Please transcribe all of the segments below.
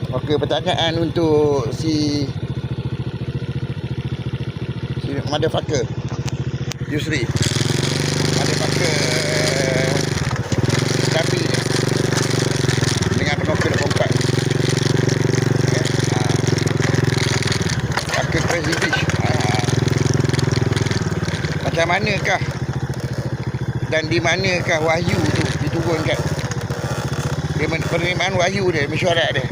Okey, pertanyaan untuk si motherfucker Yusri. Motherfucker Stabi ni dengan penokil 24. Okay. Pakai Crazy Beach. Macam manakah dan di manakah wahyu tu diturunkan? Penerimaan wahyu dia, mesyuarat dia,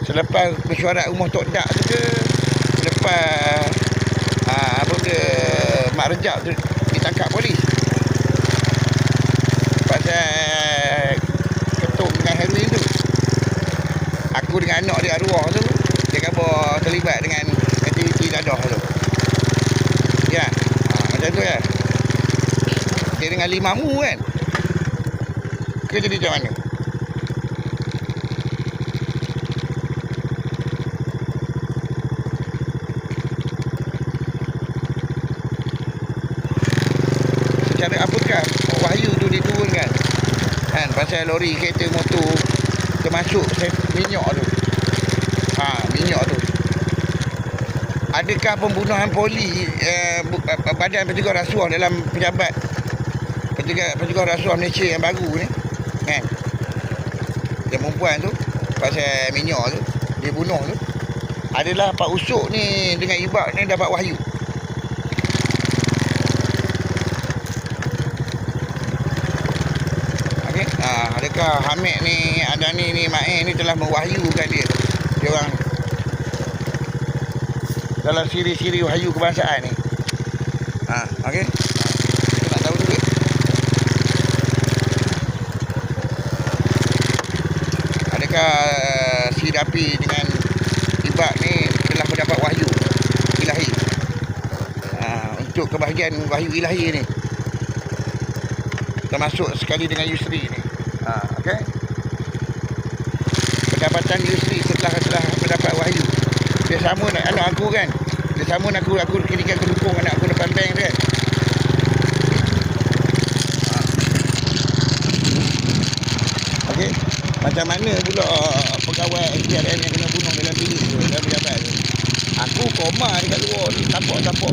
selepas mesyuarat rumah Tok Dak tu ke, selepas apa dia Mak Rejab tu ditangkap polis pasal ketuk dengan heroin tu. Aku dengan anak dia arwah tu, dia khabar terlibat dengan aktiviti dadah tu. Ya, macam tu ya. Dia dengan limamu kan, ke jadi macam mana? Secara apakah wahyu tu diturunkan kan, pasal lori kereta motor termasuk minyak tu. Minyak tu. Adakah pembunuhan poli Badan Pencegah Rasuah dalam pejabat Pencegah Rasuah Malaysia yang baru ni kan, yang perempuan tu pasal minyak tu dia bunuh tu, adalah Pak Usuk ni dengan Ibak ni dapat wahyu? Adakah Hamid ni, Adani ni, Ma'in ni telah mewahyukan dia orang dalam siri-siri wahyu kebangsaan ni? Okey. Kita nak tahu juga. Adakah si Dapi dengan Ibak ni telah mendapat wahyu ilahi untuk kebahagiaan wahyu ilahi ni, termasuk sekali dengan Yusri ni? Okey. Pendapatan Yusri setelah mendapat wahyu, dia sama nak anak aku kan, dia sama nak aku kira aku dukung anak aku depan bank tu kan. Okey. Macam mana pula pegawai SPRM yang kena bunuh dalam bilik tu, dalam pejabat tu? Aku koma dekat luar, tapok